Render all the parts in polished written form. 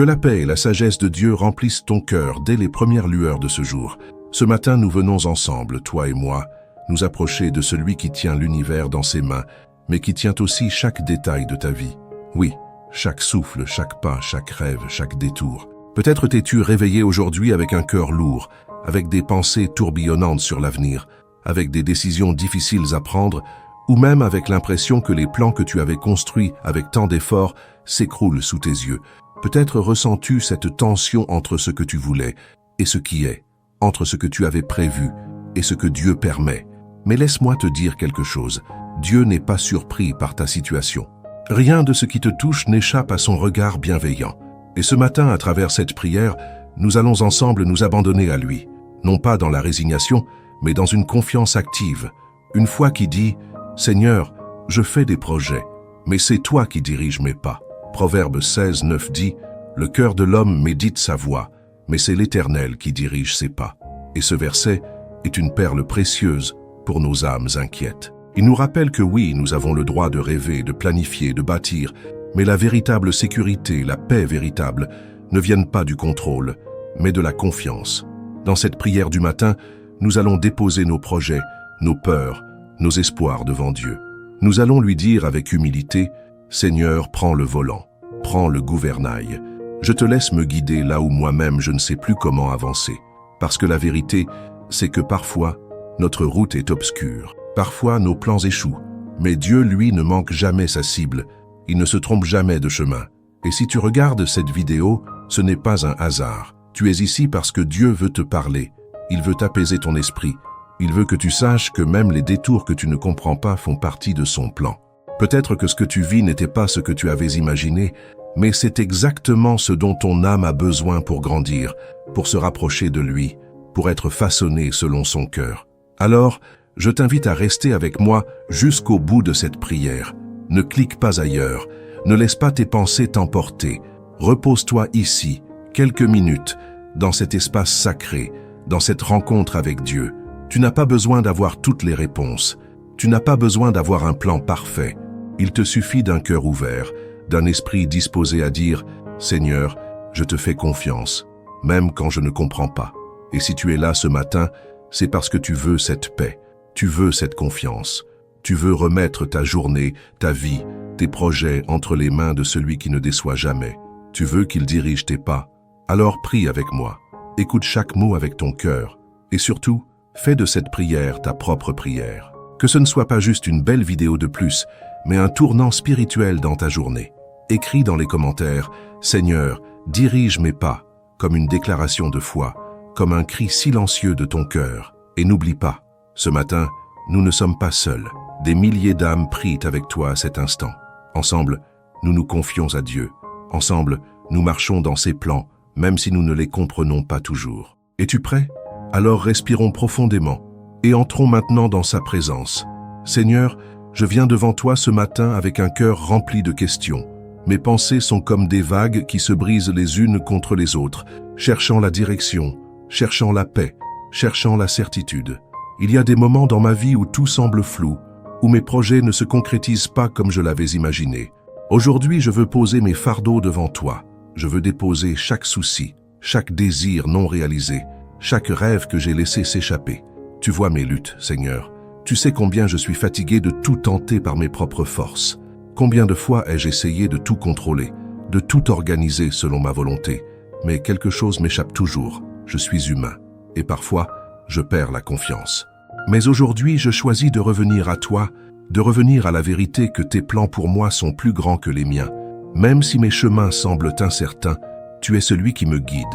Que la paix et la sagesse de Dieu remplissent ton cœur dès les premières lueurs de ce jour. Ce matin, nous venons ensemble, toi et moi, nous approcher de celui qui tient l'univers dans ses mains, mais qui tient aussi chaque détail de ta vie. Oui, chaque souffle, chaque pas, chaque rêve, chaque détour. Peut-être t'es-tu réveillé aujourd'hui avec un cœur lourd, avec des pensées tourbillonnantes sur l'avenir, avec des décisions difficiles à prendre, ou même avec l'impression que les plans que tu avais construits avec tant d'efforts s'écroulent sous tes yeux. Peut-être ressens-tu cette tension entre ce que tu voulais et ce qui est, entre ce que tu avais prévu et ce que Dieu permet. Mais laisse-moi te dire quelque chose, Dieu n'est pas surpris par ta situation. Rien de ce qui te touche n'échappe à son regard bienveillant. Et ce matin, à travers cette prière, nous allons ensemble nous abandonner à lui, non pas dans la résignation, mais dans une confiance active, une foi qui dit « Seigneur, je fais des projets, mais c'est toi qui diriges mes pas ». Proverbe 16, 9 dit « Le cœur de l'homme médite sa voie, mais c'est l'Éternel qui dirige ses pas ». Et ce verset est une perle précieuse pour nos âmes inquiètes. Il nous rappelle que oui, nous avons le droit de rêver, de planifier, de bâtir, mais la véritable sécurité, la paix véritable, ne viennent pas du contrôle, mais de la confiance. Dans cette prière du matin, nous allons déposer nos projets, nos peurs, nos espoirs devant Dieu. Nous allons lui dire avec humilité, « Seigneur, prends le volant, prends le gouvernail. Je te laisse me guider là où moi-même je ne sais plus comment avancer. » Parce que la vérité, c'est que parfois, notre route est obscure. Parfois, nos plans échouent. Mais Dieu, lui, ne manque jamais sa cible. Il ne se trompe jamais de chemin. Et si tu regardes cette vidéo, ce n'est pas un hasard. Tu es ici parce que Dieu veut te parler. Il veut apaiser ton esprit. Il veut que tu saches que même les détours que tu ne comprends pas font partie de son plan. Peut-être que ce que tu vis n'était pas ce que tu avais imaginé, mais c'est exactement ce dont ton âme a besoin pour grandir, pour se rapprocher de lui, pour être façonné selon son cœur. Alors, je t'invite à rester avec moi jusqu'au bout de cette prière. Ne clique pas ailleurs, ne laisse pas tes pensées t'emporter. Repose-toi ici, quelques minutes, dans cet espace sacré, dans cette rencontre avec Dieu. Tu n'as pas besoin d'avoir toutes les réponses. Tu n'as pas besoin d'avoir un plan parfait. Il te suffit d'un cœur ouvert, d'un esprit disposé à dire « Seigneur, je te fais confiance, même quand je ne comprends pas. » Et si tu es là ce matin, c'est parce que tu veux cette paix, tu veux cette confiance. Tu veux remettre ta journée, ta vie, tes projets entre les mains de celui qui ne déçoit jamais. Tu veux qu'il dirige tes pas. Alors prie avec moi. Écoute chaque mot avec ton cœur. Et surtout, fais de cette prière ta propre prière. Que ce ne soit pas juste une belle vidéo de plus, mais un tournant spirituel dans ta journée. Écris dans les commentaires « Seigneur, dirige mes pas » comme une déclaration de foi, comme un cri silencieux de ton cœur. Et n'oublie pas, ce matin, nous ne sommes pas seuls. Des milliers d'âmes prient avec toi à cet instant. Ensemble, nous nous confions à Dieu. Ensemble, nous marchons dans ses plans, même si nous ne les comprenons pas toujours. Es-tu prêt? Alors respirons profondément et entrons maintenant dans sa présence. Seigneur, je viens devant toi ce matin avec un cœur rempli de questions. Mes pensées sont comme des vagues qui se brisent les unes contre les autres, cherchant la direction, cherchant la paix, cherchant la certitude. Il y a des moments dans ma vie où tout semble flou, où mes projets ne se concrétisent pas comme je l'avais imaginé. Aujourd'hui, je veux poser mes fardeaux devant toi. Je veux déposer chaque souci, chaque désir non réalisé, chaque rêve que j'ai laissé s'échapper. Tu vois mes luttes, Seigneur. Tu sais combien je suis fatigué de tout tenter par mes propres forces. Combien de fois ai-je essayé de tout contrôler, de tout organiser selon ma volonté. Mais quelque chose m'échappe toujours. Je suis humain. Et parfois, je perds la confiance. Mais aujourd'hui, je choisis de revenir à toi, de revenir à la vérité que tes plans pour moi sont plus grands que les miens. Même si mes chemins semblent incertains, tu es celui qui me guide.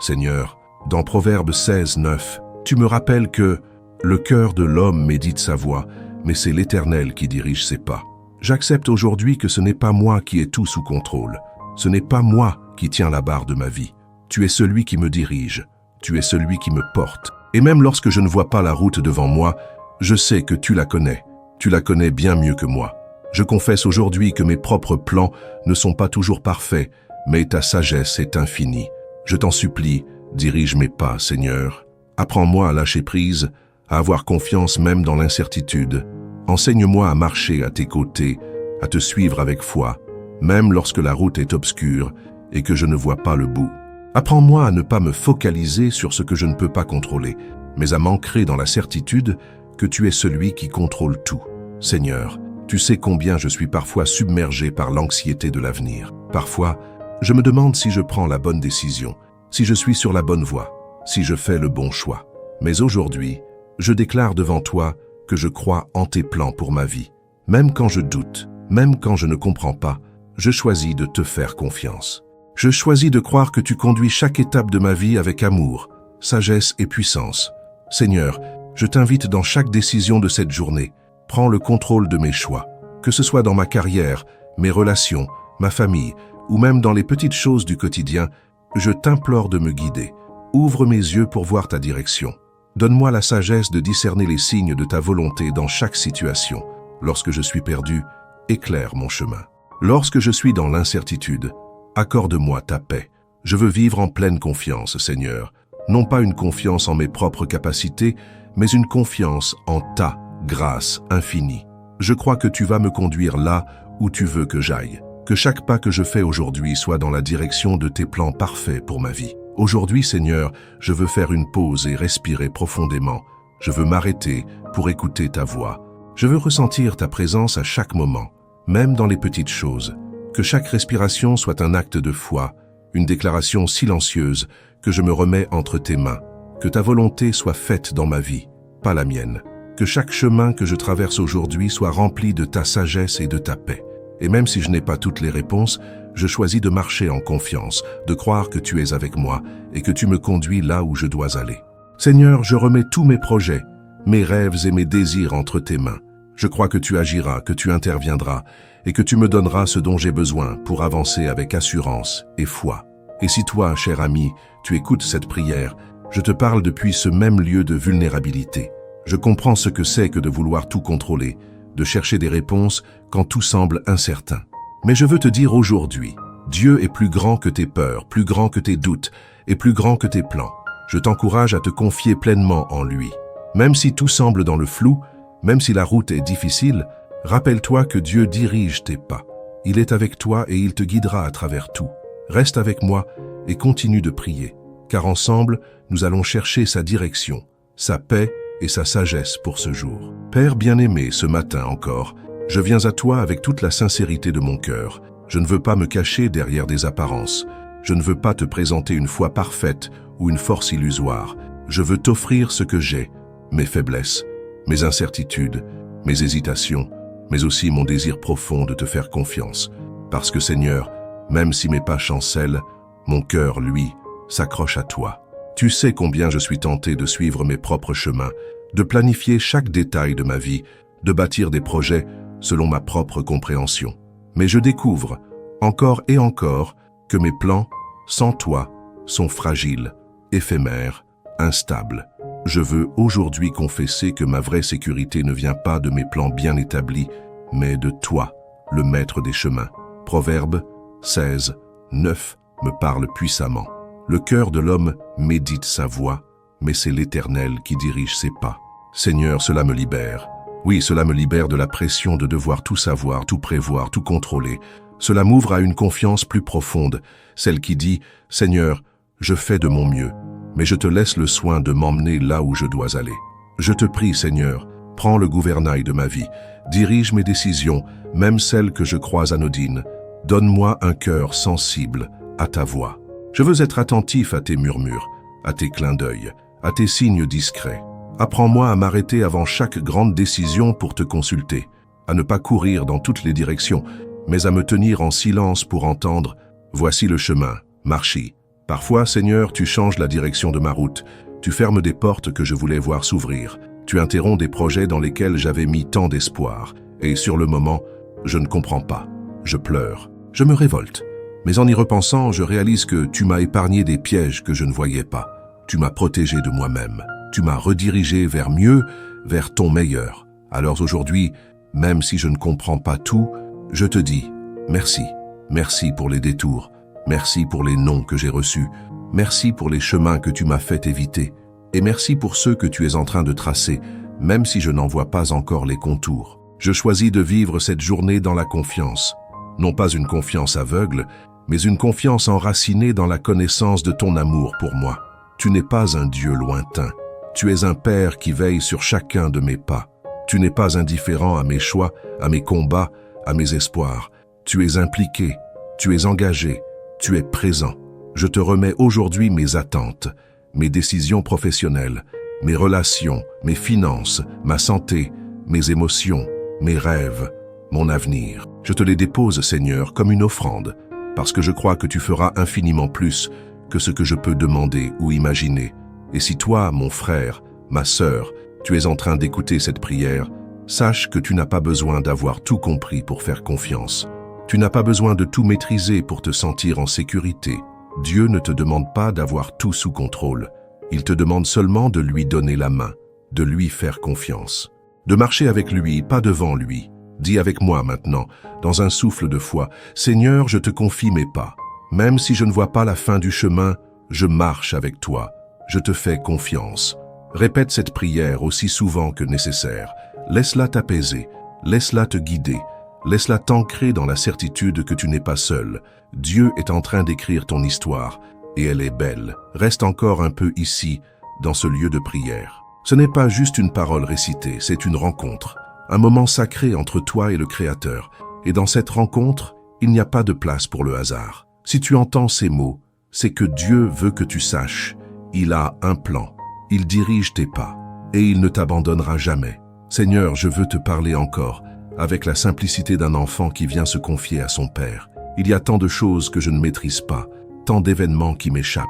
Seigneur, dans Proverbe 16, 9, tu me rappelles que le cœur de l'homme médite sa voie, mais c'est l'Éternel qui dirige ses pas. J'accepte aujourd'hui que ce n'est pas moi qui ai tout sous contrôle. Ce n'est pas moi qui tiens la barre de ma vie. Tu es celui qui me dirige. Tu es celui qui me porte. Et même lorsque je ne vois pas la route devant moi, je sais que tu la connais. Tu la connais bien mieux que moi. Je confesse aujourd'hui que mes propres plans ne sont pas toujours parfaits, mais ta sagesse est infinie. Je t'en supplie, dirige mes pas, Seigneur. Apprends-moi à lâcher prise, à avoir confiance même dans l'incertitude. Enseigne-moi à marcher à tes côtés, à te suivre avec foi, même lorsque la route est obscure, et que je ne vois pas le bout. Apprends-moi à ne pas me focaliser sur ce que je ne peux pas contrôler, mais à m'ancrer dans la certitude que tu es celui qui contrôle tout. Seigneur, tu sais combien je suis parfois submergé par l'anxiété de l'avenir. Parfois, je me demande si je prends la bonne décision, si je suis sur la bonne voie, si je fais le bon choix. Mais aujourd'hui, je déclare devant toi que je crois en tes plans pour ma vie. Même quand je doute, même quand je ne comprends pas, je choisis de te faire confiance. Je choisis de croire que tu conduis chaque étape de ma vie avec amour, sagesse et puissance. Seigneur, je t'invite dans chaque décision de cette journée. Prends le contrôle de mes choix, que ce soit dans ma carrière, mes relations, ma famille, ou même dans les petites choses du quotidien. Je t'implore de me guider. Ouvre mes yeux pour voir ta direction. Donne-moi la sagesse de discerner les signes de ta volonté dans chaque situation. Lorsque je suis perdu, éclaire mon chemin. Lorsque je suis dans l'incertitude, accorde-moi ta paix. Je veux vivre en pleine confiance, Seigneur. Non pas une confiance en mes propres capacités, mais une confiance en ta grâce infinie. Je crois que tu vas me conduire là où tu veux que j'aille. Que chaque pas que je fais aujourd'hui soit dans la direction de tes plans parfaits pour ma vie. Aujourd'hui, Seigneur, je veux faire une pause et respirer profondément. Je veux m'arrêter pour écouter ta voix. Je veux ressentir ta présence à chaque moment, même dans les petites choses. Que chaque respiration soit un acte de foi, une déclaration silencieuse que je me remets entre tes mains. Que ta volonté soit faite dans ma vie, pas la mienne. Que chaque chemin que je traverse aujourd'hui soit rempli de ta sagesse et de ta paix. Et même si je n'ai pas toutes les réponses, je choisis de marcher en confiance, de croire que tu es avec moi et que tu me conduis là où je dois aller. Seigneur, je remets tous mes projets, mes rêves et mes désirs entre tes mains. Je crois que tu agiras, que tu interviendras et que tu me donneras ce dont j'ai besoin pour avancer avec assurance et foi. Et si toi, cher ami, tu écoutes cette prière, je te parle depuis ce même lieu de vulnérabilité. Je comprends ce que c'est que de vouloir tout contrôler, de chercher des réponses quand tout semble incertain. Mais je veux te dire aujourd'hui, Dieu est plus grand que tes peurs, plus grand que tes doutes et plus grand que tes plans. Je t'encourage à te confier pleinement en lui. Même si tout semble dans le flou, même si la route est difficile, rappelle-toi que Dieu dirige tes pas. Il est avec toi et il te guidera à travers tout. Reste avec moi et continue de prier, car ensemble, nous allons chercher sa direction, sa paix et sa sagesse pour ce jour. Père bien-aimé, ce matin encore, je viens à toi avec toute la sincérité de mon cœur. Je ne veux pas me cacher derrière des apparences. Je ne veux pas te présenter une foi parfaite ou une force illusoire. Je veux t'offrir ce que j'ai, mes faiblesses, mes incertitudes, mes hésitations, mais aussi mon désir profond de te faire confiance. Parce que Seigneur, même si mes pas chancellent, mon cœur, lui, s'accroche à toi. Tu sais combien je suis tenté de suivre mes propres chemins, de planifier chaque détail de ma vie, de bâtir des projets selon ma propre compréhension. Mais je découvre, encore et encore, que mes plans, sans toi, sont fragiles, éphémères, instables. Je veux aujourd'hui confesser que ma vraie sécurité ne vient pas de mes plans bien établis, mais de toi, le maître des chemins. Proverbe 16, 9 me parle puissamment. Le cœur de l'homme médite sa voie, mais c'est l'Éternel qui dirige ses pas. Seigneur, cela me libère. Oui, cela me libère de la pression de devoir tout savoir, tout prévoir, tout contrôler. Cela m'ouvre à une confiance plus profonde, celle qui dit « Seigneur, je fais de mon mieux, mais je te laisse le soin de m'emmener là où je dois aller. Je te prie, Seigneur, prends le gouvernail de ma vie, dirige mes décisions, même celles que je crois anodines. Donne-moi un cœur sensible à ta voix. Je veux être attentif à tes murmures, à tes clins d'œil, à tes signes discrets. Apprends-moi à m'arrêter avant chaque grande décision pour te consulter, à ne pas courir dans toutes les directions, mais à me tenir en silence pour entendre « Voici le chemin, marche-y ». Parfois, Seigneur, tu changes la direction de ma route, tu fermes des portes que je voulais voir s'ouvrir, tu interromps des projets dans lesquels j'avais mis tant d'espoir, et sur le moment, je ne comprends pas, je pleure, je me révolte. Mais en y repensant, je réalise que tu m'as épargné des pièges que je ne voyais pas. Tu m'as protégé de moi-même. Tu m'as redirigé vers mieux, vers ton meilleur. Alors aujourd'hui, même si je ne comprends pas tout, je te dis merci. Merci pour les détours. Merci pour les noms que j'ai reçus. Merci pour les chemins que tu m'as fait éviter. Et merci pour ceux que tu es en train de tracer, même si je n'en vois pas encore les contours. Je choisis de vivre cette journée dans la confiance. Non pas une confiance aveugle, mais une confiance enracinée dans la connaissance de ton amour pour moi. Tu n'es pas un Dieu lointain. Tu es un Père qui veille sur chacun de mes pas. Tu n'es pas indifférent à mes choix, à mes combats, à mes espoirs. Tu es impliqué, tu es engagé, tu es présent. Je te remets aujourd'hui mes attentes, mes décisions professionnelles, mes relations, mes finances, ma santé, mes émotions, mes rêves, mon avenir. Je te les dépose, Seigneur, comme une offrande, parce que je crois que tu feras infiniment plus que ce que je peux demander ou imaginer. Et si toi, mon frère, ma sœur, tu es en train d'écouter cette prière, sache que tu n'as pas besoin d'avoir tout compris pour faire confiance. Tu n'as pas besoin de tout maîtriser pour te sentir en sécurité. Dieu ne te demande pas d'avoir tout sous contrôle. Il te demande seulement de lui donner la main, de lui faire confiance. De marcher avec lui, pas devant lui. Dis avec moi maintenant, dans un souffle de foi, « Seigneur, je te confie mes pas. Même si je ne vois pas la fin du chemin, je marche avec toi. Je te fais confiance. » Répète cette prière aussi souvent que nécessaire. Laisse-la t'apaiser, laisse-la te guider, laisse-la t'ancrer dans la certitude que tu n'es pas seul. Dieu est en train d'écrire ton histoire, et elle est belle. Reste encore un peu ici, dans ce lieu de prière. Ce n'est pas juste une parole récitée, c'est une rencontre. Un moment sacré entre toi et le Créateur. Et dans cette rencontre, il n'y a pas de place pour le hasard. Si tu entends ces mots, c'est que Dieu veut que tu saches. Il a un plan. Il dirige tes pas. Et il ne t'abandonnera jamais. Seigneur, je veux te parler encore, avec la simplicité d'un enfant qui vient se confier à son Père. Il y a tant de choses que je ne maîtrise pas, tant d'événements qui m'échappent.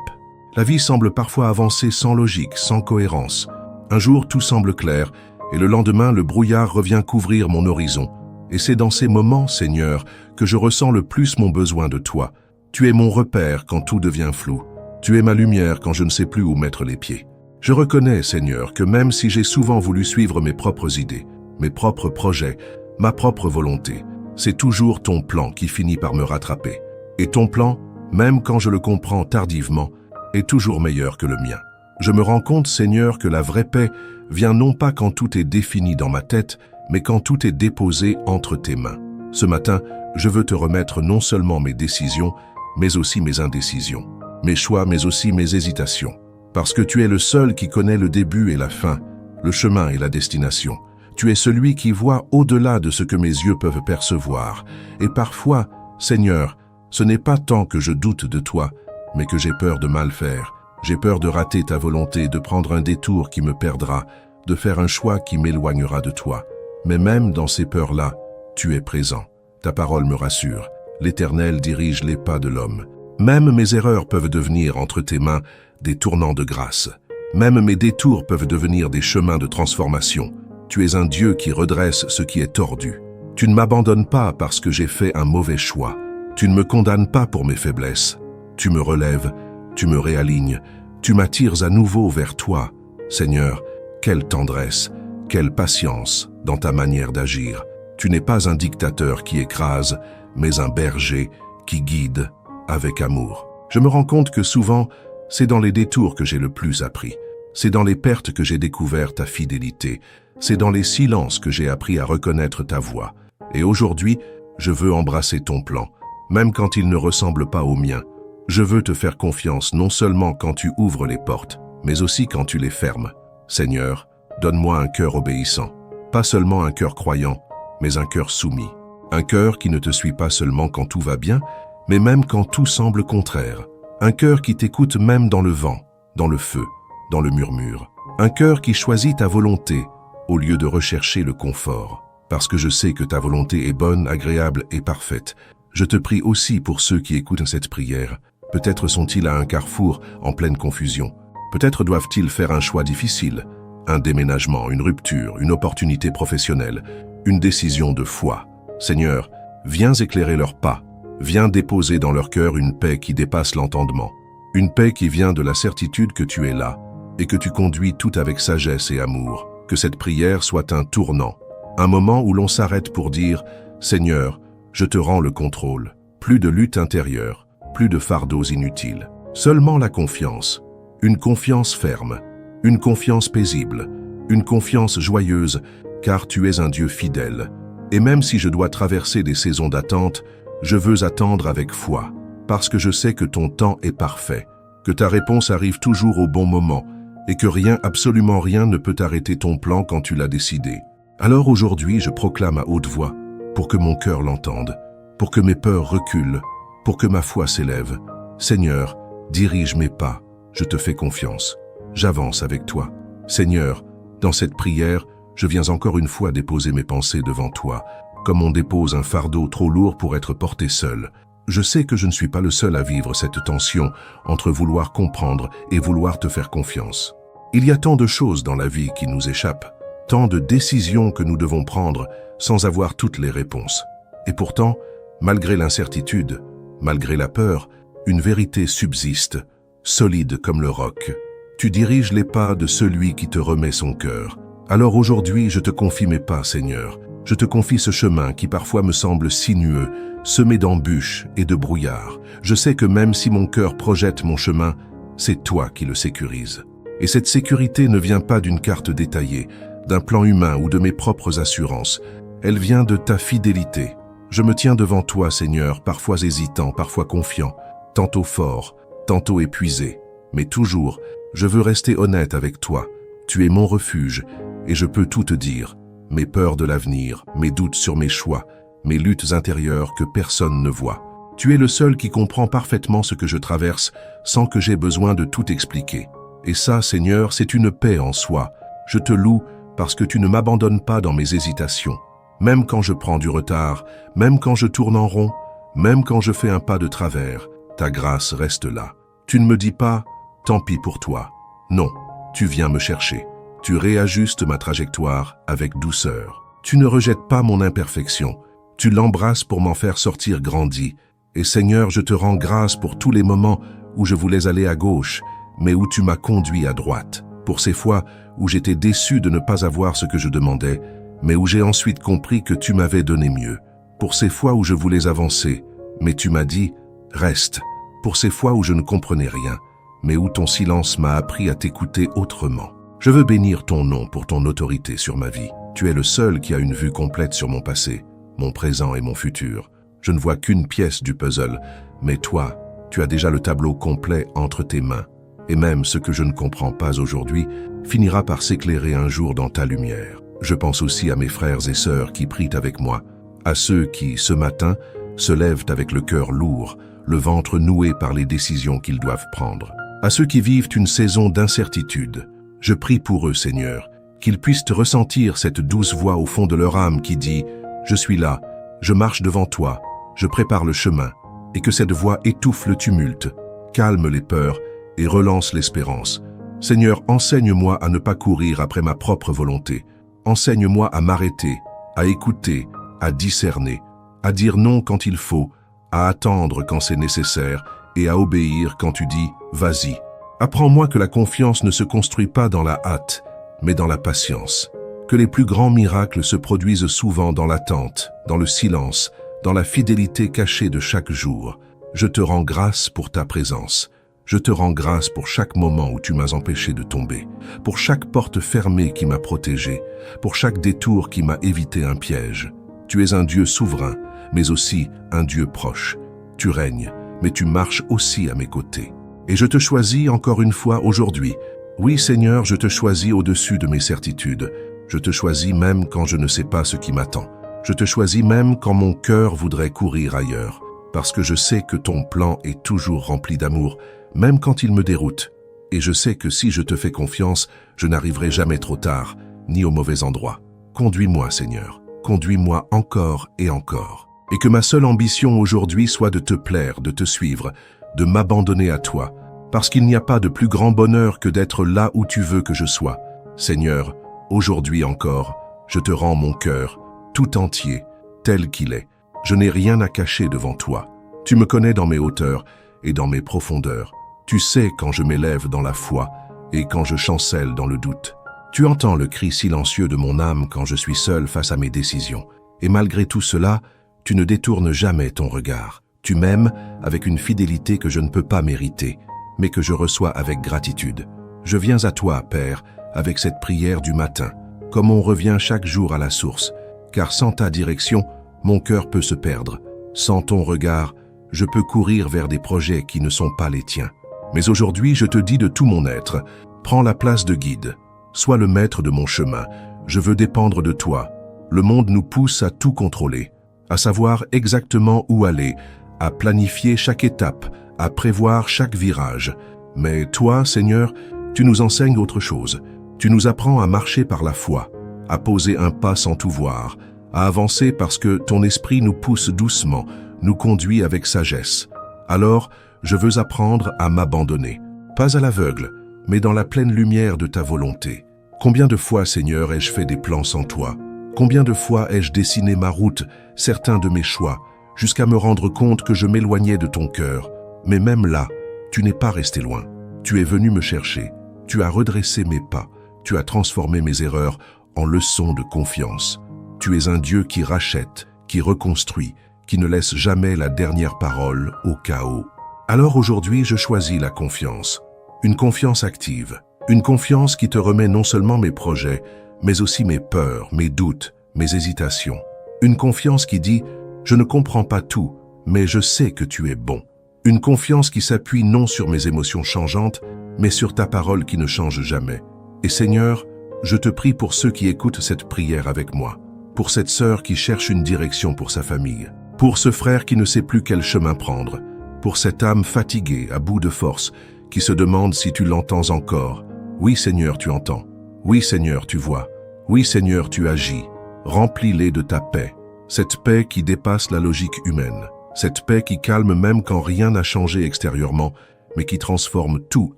La vie semble parfois avancer sans logique, sans cohérence. Un jour, tout semble clair, et le lendemain, le brouillard revient couvrir mon horizon. Et c'est dans ces moments, Seigneur, que je ressens le plus mon besoin de toi. Tu es mon repère quand tout devient flou. Tu es ma lumière quand je ne sais plus où mettre les pieds. Je reconnais, Seigneur, que même si j'ai souvent voulu suivre mes propres idées, mes propres projets, ma propre volonté, c'est toujours ton plan qui finit par me rattraper. Et ton plan, même quand je le comprends tardivement, est toujours meilleur que le mien. Je me rends compte, Seigneur, que la vraie paix vient non pas quand tout est défini dans ma tête, mais quand tout est déposé entre tes mains. Ce matin, je veux te remettre non seulement mes décisions, mais aussi mes indécisions, mes choix, mais aussi mes hésitations. Parce que tu es le seul qui connaît le début et la fin, le chemin et la destination. Tu es celui qui voit au-delà de ce que mes yeux peuvent percevoir. Et parfois, Seigneur, ce n'est pas tant que je doute de toi, mais que j'ai peur de mal faire. J'ai peur de rater ta volonté, de prendre un détour qui me perdra, de faire un choix qui m'éloignera de toi. Mais même dans ces peurs-là, tu es présent. Ta parole me rassure. L'Éternel dirige les pas de l'homme. Même mes erreurs peuvent devenir entre tes mains des tournants de grâce. Même mes détours peuvent devenir des chemins de transformation. Tu es un Dieu qui redresse ce qui est tordu. Tu ne m'abandonnes pas parce que j'ai fait un mauvais choix. Tu ne me condamnes pas pour mes faiblesses. Tu me relèves, tu me réalignes, tu m'attires à nouveau vers toi. Seigneur, quelle tendresse, quelle patience dans ta manière d'agir. Tu n'es pas un dictateur qui écrase, mais un berger qui guide avec amour. Je me rends compte que souvent, c'est dans les détours que j'ai le plus appris. C'est dans les pertes que j'ai découvert ta fidélité. C'est dans les silences que j'ai appris à reconnaître ta voix. Et aujourd'hui, je veux embrasser ton plan, même quand il ne ressemble pas au mien. Je veux te faire confiance non seulement quand tu ouvres les portes, mais aussi quand tu les fermes. Seigneur, donne-moi un cœur obéissant. Pas seulement un cœur croyant, mais un cœur soumis. Un cœur qui ne te suit pas seulement quand tout va bien, mais même quand tout semble contraire. Un cœur qui t'écoute même dans le vent, dans le feu, dans le murmure. Un cœur qui choisit ta volonté au lieu de rechercher le confort. Parce que je sais que ta volonté est bonne, agréable et parfaite. Je te prie aussi pour ceux qui écoutent cette prière. Peut-être sont-ils à un carrefour en pleine confusion. Peut-être doivent-ils faire un choix difficile. Un déménagement, une rupture, une opportunité professionnelle, une décision de foi. Seigneur, viens éclairer leurs pas. Viens déposer dans leur cœur une paix qui dépasse l'entendement. Une paix qui vient de la certitude que tu es là et que tu conduis tout avec sagesse et amour. Que cette prière soit un tournant, un moment où l'on s'arrête pour dire « Seigneur, je te rends le contrôle ». Plus de lutte intérieure, plus de fardeaux inutiles. Seulement la confiance. Une confiance ferme, une confiance paisible, une confiance joyeuse, car tu es un Dieu fidèle. Et même si je dois traverser des saisons d'attente, je veux attendre avec foi. parce que je sais que ton temps est parfait, que ta réponse arrive toujours au bon moment, et que rien, absolument rien ne peut arrêter ton plan quand tu l'as décidé. Alors aujourd'hui, je proclame à haute voix, pour que mon cœur l'entende, pour que mes peurs reculent, pour que ma foi s'élève. Seigneur, dirige mes pas, je te fais confiance. J'avance avec toi. Seigneur, dans cette prière, je viens encore une fois déposer mes pensées devant toi, comme on dépose un fardeau trop lourd pour être porté seul. Je sais que je ne suis pas le seul à vivre cette tension entre vouloir comprendre et vouloir te faire confiance. Il y a tant de choses dans la vie qui nous échappent, tant de décisions que nous devons prendre sans avoir toutes les réponses. Et pourtant, malgré l'incertitude, malgré la peur, une vérité subsiste, solide comme le roc. Tu diriges les pas de celui qui te remet son cœur. Alors aujourd'hui, je te confie mes pas, Seigneur. Je te confie ce chemin qui parfois me semble sinueux, semé d'embûches et de brouillards. Je sais que même si mon cœur projette mon chemin, c'est toi qui le sécurise. Et cette sécurité ne vient pas d'une carte détaillée, d'un plan humain ou de mes propres assurances. Elle vient de ta fidélité. Je me tiens devant toi, Seigneur, parfois hésitant, parfois confiant, tantôt fort, tantôt épuisé. Mais toujours, je veux rester honnête avec toi. Tu es mon refuge, et je peux tout te dire. Mes peurs de l'avenir, mes doutes sur mes choix, mes luttes intérieures que personne ne voit. Tu es le seul qui comprend parfaitement ce que je traverse sans que j'aie besoin de tout expliquer. Et ça, Seigneur, c'est une paix en soi. Je te loue parce que tu ne m'abandonnes pas dans mes hésitations. Même quand je prends du retard, même quand je tourne en rond, même quand je fais un pas de travers, ta grâce reste là. Tu ne me dis pas « tant pis pour toi ». Non, tu viens me chercher. Tu réajustes ma trajectoire avec douceur. Tu ne rejettes pas mon imperfection. Tu l'embrasses pour m'en faire sortir grandi. Et Seigneur, je te rends grâce pour tous les moments où je voulais aller à gauche, mais où tu m'as conduit à droite. Pour ces fois où j'étais déçu de ne pas avoir ce que je demandais, mais où j'ai ensuite compris que tu m'avais donné mieux. Pour ces fois où je voulais avancer, mais tu m'as dit « reste ». Pour ces fois où je ne comprenais rien, mais où ton silence m'a appris à t'écouter autrement. Je veux bénir ton nom pour ton autorité sur ma vie. Tu es le seul qui a une vue complète sur mon passé, mon présent et mon futur. Je ne vois qu'une pièce du puzzle, mais toi, tu as déjà le tableau complet entre tes mains. Et même ce que je ne comprends pas aujourd'hui finira par s'éclairer un jour dans ta lumière. Je pense aussi à mes frères et sœurs qui prient avec moi, à ceux qui, ce matin, se lèvent avec le cœur lourd, le ventre noué par les décisions qu'ils doivent prendre. À ceux qui vivent une saison d'incertitude, je prie pour eux, Seigneur, qu'ils puissent ressentir cette douce voix au fond de leur âme qui dit « Je suis là, je marche devant toi, je prépare le chemin », et que cette voix étouffe le tumulte, calme les peurs et relance l'espérance. Seigneur, enseigne-moi à ne pas courir après ma propre volonté. Enseigne-moi à m'arrêter, à écouter, à discerner, à dire non quand il faut, à attendre quand c'est nécessaire et à obéir quand tu dis « vas-y ». Apprends-moi que la confiance ne se construit pas dans la hâte, mais dans la patience. Que les plus grands miracles se produisent souvent dans l'attente, dans le silence, dans la fidélité cachée de chaque jour. Je te rends grâce pour ta présence. Je te rends grâce pour chaque moment où tu m'as empêché de tomber, pour chaque porte fermée qui m'a protégé, pour chaque détour qui m'a évité un piège. Tu es un Dieu souverain, mais aussi un Dieu proche. Tu règnes, mais tu marches aussi à mes côtés. Et je te choisis encore une fois aujourd'hui. Oui, Seigneur, je te choisis au-dessus de mes certitudes. Je te choisis même quand je ne sais pas ce qui m'attend. Je te choisis même quand mon cœur voudrait courir ailleurs, parce que je sais que ton plan est toujours rempli d'amour, même quand il me déroute. Et je sais que si je te fais confiance, je n'arriverai jamais trop tard, ni au mauvais endroit. Conduis-moi, Seigneur. Conduis-moi encore et encore. Et que ma seule ambition aujourd'hui soit de te plaire, de te suivre, de m'abandonner à toi, parce qu'il n'y a pas de plus grand bonheur que d'être là où tu veux que je sois. Seigneur, aujourd'hui encore, je te rends mon cœur, tout entier, tel qu'il est. Je n'ai rien à cacher devant toi. Tu me connais dans mes hauteurs et dans mes profondeurs. Tu sais quand je m'élève dans la foi et quand je chancelle dans le doute. Tu entends le cri silencieux de mon âme quand je suis seul face à mes décisions. Et malgré tout cela, tu ne détournes jamais ton regard. Tu m'aimes avec une fidélité que je ne peux pas mériter, mais que je reçois avec gratitude. Je viens à toi, Père, avec cette prière du matin, comme on revient chaque jour à la source, car sans ta direction, mon cœur peut se perdre. Sans ton regard, je peux courir vers des projets qui ne sont pas les tiens. Mais aujourd'hui, je te dis de tout mon être, prends la place de guide. Sois le maître de mon chemin. Je veux dépendre de toi. Le monde nous pousse à tout contrôler, à savoir exactement où aller, à planifier chaque étape, à prévoir chaque virage. Mais toi, Seigneur, tu nous enseignes autre chose. Tu nous apprends à marcher par la foi, à poser un pas sans tout voir, à avancer parce que ton esprit nous pousse doucement, nous conduit avec sagesse. Alors, je veux apprendre à m'abandonner, pas à l'aveugle, mais dans la pleine lumière de ta volonté. Combien de fois, Seigneur, ai-je fait des plans sans toi? Combien de fois ai-je dessiné ma route, certains de mes choix, jusqu'à me rendre compte que je m'éloignais de ton cœur. Mais même là, tu n'es pas resté loin. Tu es venu me chercher, tu as redressé mes pas, tu as transformé mes erreurs en leçons de confiance. Tu es un Dieu qui rachète, qui reconstruit, qui ne laisse jamais la dernière parole au chaos. Alors aujourd'hui, je choisis la confiance. Une confiance active. Une confiance qui te remet non seulement mes projets, mais aussi mes peurs, mes doutes, mes hésitations. Une confiance qui dit « Je ne comprends pas tout, mais je sais que tu es bon ». Une confiance qui s'appuie non sur mes émotions changeantes, mais sur ta parole qui ne change jamais. Et Seigneur, je te prie pour ceux qui écoutent cette prière avec moi, pour cette sœur qui cherche une direction pour sa famille, pour ce frère qui ne sait plus quel chemin prendre, pour cette âme fatiguée, à bout de force, qui se demande si tu l'entends encore. Oui, Seigneur, tu entends. Oui, Seigneur, tu vois. Oui, Seigneur, tu agis. Remplis-les de ta paix, cette paix qui dépasse la logique humaine, cette paix qui calme même quand rien n'a changé extérieurement, mais qui transforme tout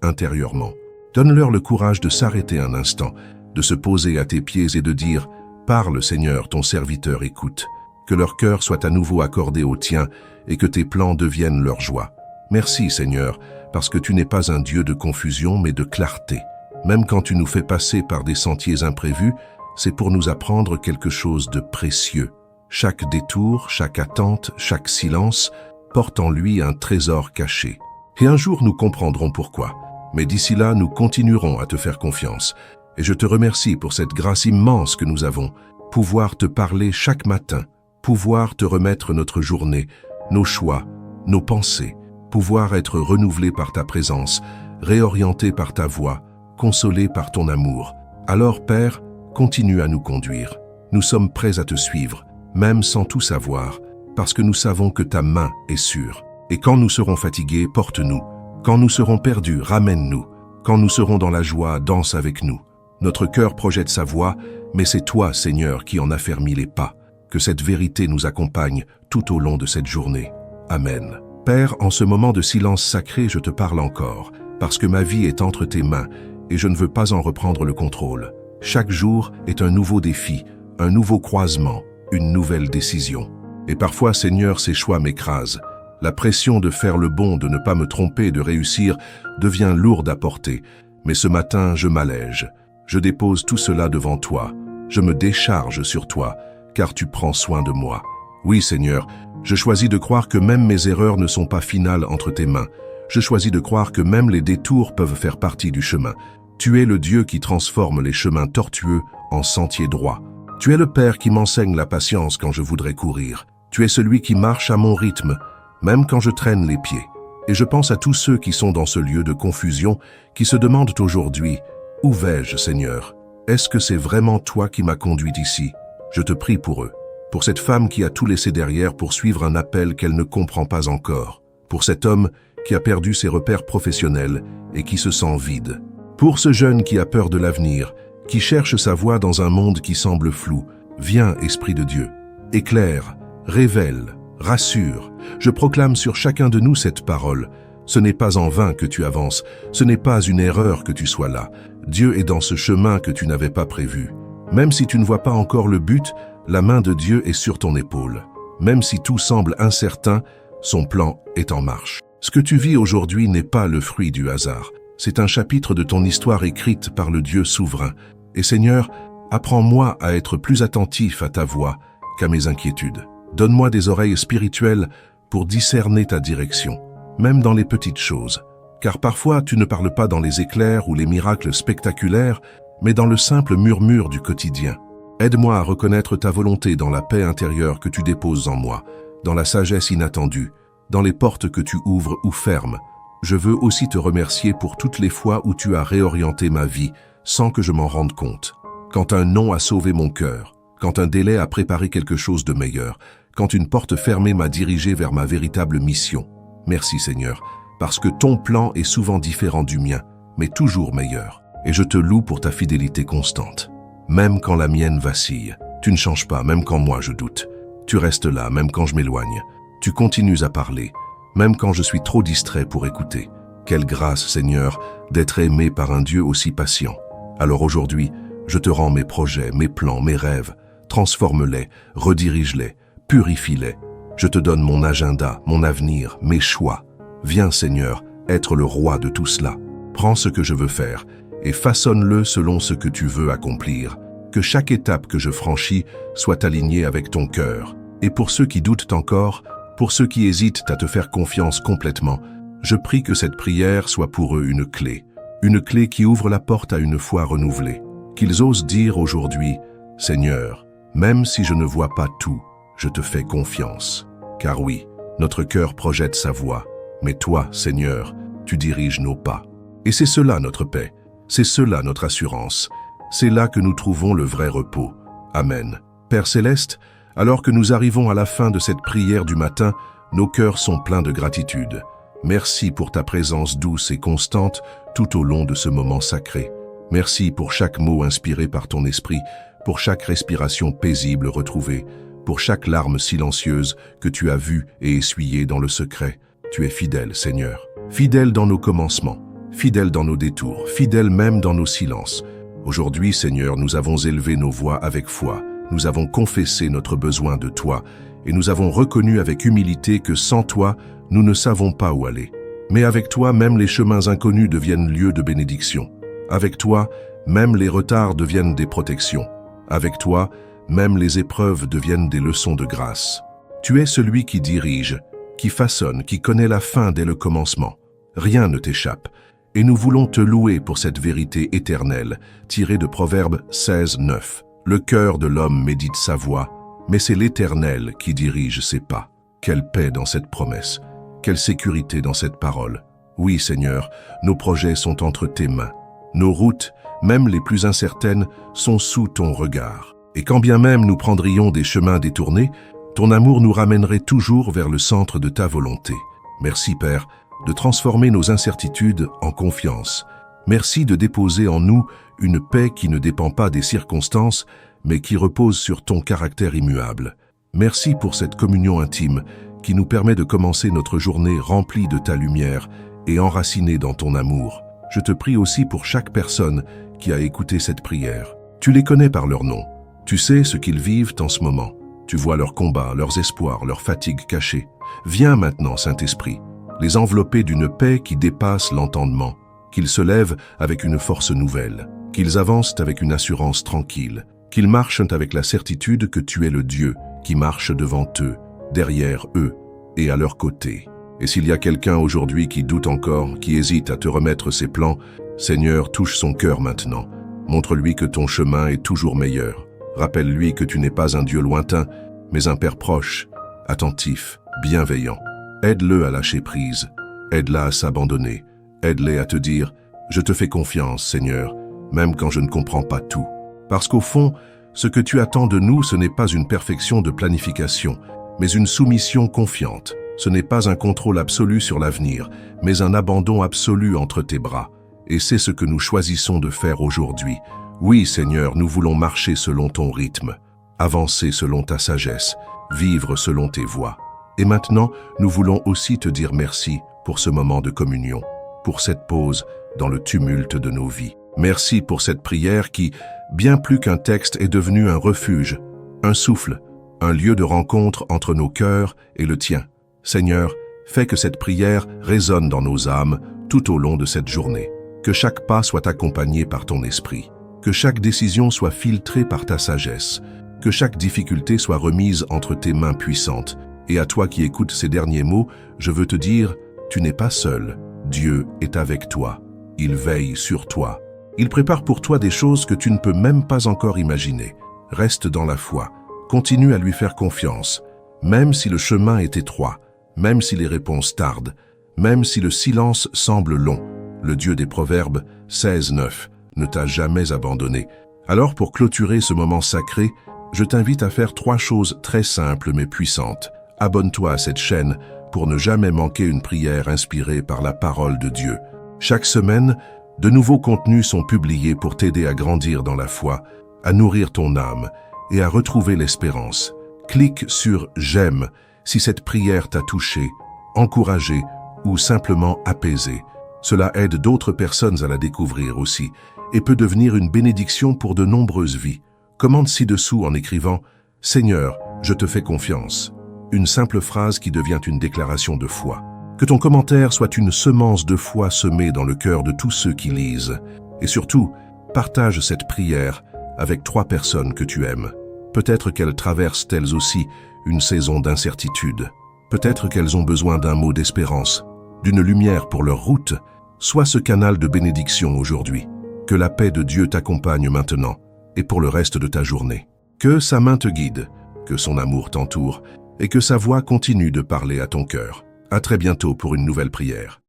intérieurement. Donne-leur le courage de s'arrêter un instant, de se poser à tes pieds et de dire « Parle, Seigneur, ton serviteur écoute ». Que leur cœur soit à nouveau accordé au tien et que tes plans deviennent leur joie. Merci, Seigneur, parce que tu n'es pas un Dieu de confusion, mais de clarté. Même quand tu nous fais passer par des sentiers imprévus, c'est pour nous apprendre quelque chose de précieux. Chaque détour, chaque attente, chaque silence porte en lui un trésor caché. Et un jour, nous comprendrons pourquoi. Mais d'ici là, nous continuerons à te faire confiance. Et je te remercie pour cette grâce immense que nous avons, pouvoir te parler chaque matin, pouvoir te remettre notre journée, nos choix, nos pensées, pouvoir être renouvelés par ta présence, réorientés par ta voix, consolés par ton amour. Alors, Père, continue à nous conduire. Nous sommes prêts à te suivre, même sans tout savoir, parce que nous savons que ta main est sûre. Et quand nous serons fatigués, porte-nous. Quand nous serons perdus, ramène-nous. Quand nous serons dans la joie, danse avec nous. Notre cœur projette sa voix, mais c'est toi, Seigneur, qui en affermis les pas. Que cette vérité nous accompagne tout au long de cette journée. Amen. Père, en ce moment de silence sacré, je te parle encore, parce que ma vie est entre tes mains, et je ne veux pas en reprendre le contrôle. Chaque jour est un nouveau défi, un nouveau croisement, une nouvelle décision. Et parfois, Seigneur, ces choix m'écrasent. La pression de faire le bon, de ne pas me tromper, de réussir, devient lourde à porter. Mais ce matin, je m'allège. Je dépose tout cela devant toi. Je me décharge sur toi, car tu prends soin de moi. Oui, Seigneur, je choisis de croire que même mes erreurs ne sont pas finales entre tes mains. Je choisis de croire que même les détours peuvent faire partie du chemin. Tu es le Dieu qui transforme les chemins tortueux en sentiers droits. Tu es le Père qui m'enseigne la patience quand je voudrais courir. Tu es celui qui marche à mon rythme, même quand je traîne les pieds. Et je pense à tous ceux qui sont dans ce lieu de confusion, qui se demandent aujourd'hui, « Où vais-je, Seigneur? Est-ce que c'est vraiment toi qui m'as conduit ici ?» Je te prie pour eux, pour cette femme qui a tout laissé derrière pour suivre un appel qu'elle ne comprend pas encore, pour cet homme qui a perdu ses repères professionnels et qui se sent vide, pour ce jeune qui a peur de l'avenir, qui cherche sa voie dans un monde qui semble flou. Viens, Esprit de Dieu, éclaire, révèle, rassure. Je proclame sur chacun de nous cette parole. Ce n'est pas en vain que tu avances, ce n'est pas une erreur que tu sois là. Dieu est dans ce chemin que tu n'avais pas prévu. Même si tu ne vois pas encore le but, la main de Dieu est sur ton épaule. Même si tout semble incertain, son plan est en marche. Ce que tu vis aujourd'hui n'est pas le fruit du hasard. C'est un chapitre de ton histoire écrite par le Dieu souverain. Et Seigneur, apprends-moi à être plus attentif à ta voix qu'à mes inquiétudes. Donne-moi des oreilles spirituelles pour discerner ta direction, même dans les petites choses. Car parfois, tu ne parles pas dans les éclairs ou les miracles spectaculaires, mais dans le simple murmure du quotidien. Aide-moi à reconnaître ta volonté dans la paix intérieure que tu déposes en moi, dans la sagesse inattendue, dans les portes que tu ouvres ou fermes. Je veux aussi te remercier pour toutes les fois où tu as réorienté ma vie sans que je m'en rende compte. Quand un non a sauvé mon cœur, quand un délai a préparé quelque chose de meilleur, quand une porte fermée m'a dirigé vers ma véritable mission. Merci Seigneur, parce que ton plan est souvent différent du mien, mais toujours meilleur. Et je te loue pour ta fidélité constante. Même quand la mienne vacille, tu ne changes pas, même quand moi je doute. Tu restes là, même quand je m'éloigne. Tu continues à parler, même quand je suis trop distrait pour écouter. Quelle grâce, Seigneur, d'être aimé par un Dieu aussi patient. Alors aujourd'hui, je te rends mes projets, mes plans, mes rêves. Transforme-les, redirige-les, purifie-les. Je te donne mon agenda, mon avenir, mes choix. Viens, Seigneur, être le roi de tout cela. Prends ce que je veux faire et façonne-le selon ce que tu veux accomplir. Que chaque étape que je franchis soit alignée avec ton cœur. Et pour ceux qui doutent encore, pour ceux qui hésitent à te faire confiance complètement, je prie que cette prière soit pour eux une clé qui ouvre la porte à une foi renouvelée. Qu'ils osent dire aujourd'hui, Seigneur, même si je ne vois pas tout, je te fais confiance. Car oui, notre cœur projette sa voix, mais toi, Seigneur, tu diriges nos pas. Et c'est cela notre paix, c'est cela notre assurance, c'est là que nous trouvons le vrai repos. Amen. Père Céleste, alors que nous arrivons à la fin de cette prière du matin, nos cœurs sont pleins de gratitude. Merci pour ta présence douce et constante tout au long de ce moment sacré. Merci pour chaque mot inspiré par ton esprit, pour chaque respiration paisible retrouvée, pour chaque larme silencieuse que tu as vue et essuyée dans le secret. Tu es fidèle, Seigneur. Fidèle dans nos commencements, fidèle dans nos détours, fidèle même dans nos silences. Aujourd'hui, Seigneur, nous avons élevé nos voix avec foi. Nous avons confessé notre besoin de toi et nous avons reconnu avec humilité que sans toi, nous ne savons pas où aller. Mais avec toi, même les chemins inconnus deviennent lieux de bénédiction. Avec toi, même les retards deviennent des protections. Avec toi, même les épreuves deviennent des leçons de grâce. Tu es celui qui dirige, qui façonne, qui connaît la fin dès le commencement. Rien ne t'échappe. Et nous voulons te louer pour cette vérité éternelle, tirée de Proverbe 16, 9. Le cœur de l'homme médite sa voie, mais c'est l'Éternel qui dirige ses pas. Quelle paix dans cette promesse, quelle sécurité dans cette parole. Oui, Seigneur, nos projets sont entre tes mains. Nos routes, même les plus incertaines, sont sous ton regard. Et quand bien même nous prendrions des chemins détournés, ton amour nous ramènerait toujours vers le centre de ta volonté. Merci, Père, de transformer nos incertitudes en confiance. Merci de déposer en nous une paix qui ne dépend pas des circonstances, mais qui repose sur ton caractère immuable. Merci pour cette communion intime qui nous permet de commencer notre journée remplie de ta lumière et enracinée dans ton amour. Je te prie aussi pour chaque personne qui a écouté cette prière. Tu les connais par leur nom. Tu sais ce qu'ils vivent en ce moment. Tu vois leurs combats, leurs espoirs, leurs fatigues cachées. Viens maintenant, Saint-Esprit, les envelopper d'une paix qui dépasse l'entendement, qu'ils se lèvent avec une force nouvelle, qu'ils avancent avec une assurance tranquille, qu'ils marchent avec la certitude que tu es le Dieu qui marche devant eux, derrière eux et à leur côté. Et s'il y a quelqu'un aujourd'hui qui doute encore, qui hésite à te remettre ses plans, Seigneur, touche son cœur maintenant. Montre-lui que ton chemin est toujours meilleur. Rappelle-lui que tu n'es pas un Dieu lointain, mais un Père proche, attentif, bienveillant. Aide-le à lâcher prise, aide-la à s'abandonner, aide-les à te dire « Je te fais confiance, Seigneur, même quand je ne comprends pas tout. » Parce qu'au fond, ce que tu attends de nous, ce n'est pas une perfection de planification, mais une soumission confiante. Ce n'est pas un contrôle absolu sur l'avenir, mais un abandon absolu entre tes bras. Et c'est ce que nous choisissons de faire aujourd'hui. Oui, Seigneur, nous voulons marcher selon ton rythme, avancer selon ta sagesse, vivre selon tes voies. Et maintenant, nous voulons aussi te dire merci pour ce moment de communion, pour cette pause dans le tumulte de nos vies. Merci pour cette prière qui, bien plus qu'un texte, est devenue un refuge, un souffle, un lieu de rencontre entre nos cœurs et le tien. Seigneur, fais que cette prière résonne dans nos âmes tout au long de cette journée. Que chaque pas soit accompagné par ton esprit. Que chaque décision soit filtrée par ta sagesse. Que chaque difficulté soit remise entre tes mains puissantes. Et à toi qui écoutes ces derniers mots, je veux te dire, tu n'es pas seul. Dieu est avec toi. Il veille sur toi. Il prépare pour toi des choses que tu ne peux même pas encore imaginer. Reste dans la foi. Continue à lui faire confiance. Même si le chemin est étroit, même si les réponses tardent, même si le silence semble long. Le Dieu des Proverbes 16:9 ne t'a jamais abandonné. Alors pour clôturer ce moment sacré, je t'invite à faire 3 choses très simples mais puissantes. Abonne-toi à cette chaîne pour ne jamais manquer une prière inspirée par la parole de Dieu. Chaque semaine, de nouveaux contenus sont publiés pour t'aider à grandir dans la foi, à nourrir ton âme et à retrouver l'espérance. Clique sur « J'aime » si cette prière t'a touché, encouragé ou simplement apaisé. Cela aide d'autres personnes à la découvrir aussi et peut devenir une bénédiction pour de nombreuses vies. Commente ci-dessous en écrivant « Seigneur, je te fais confiance ». Une simple phrase qui devient une déclaration de foi. Que ton commentaire soit une semence de foi semée dans le cœur de tous ceux qui lisent. Et surtout, partage cette prière avec 3 personnes que tu aimes. Peut-être qu'elles traversent elles aussi une saison d'incertitude. Peut-être qu'elles ont besoin d'un mot d'espérance, d'une lumière pour leur route. Sois ce canal de bénédiction aujourd'hui. Que la paix de Dieu t'accompagne maintenant et pour le reste de ta journée. Que sa main te guide, que son amour t'entoure et que sa voix continue de parler à ton cœur. À très bientôt pour une nouvelle prière.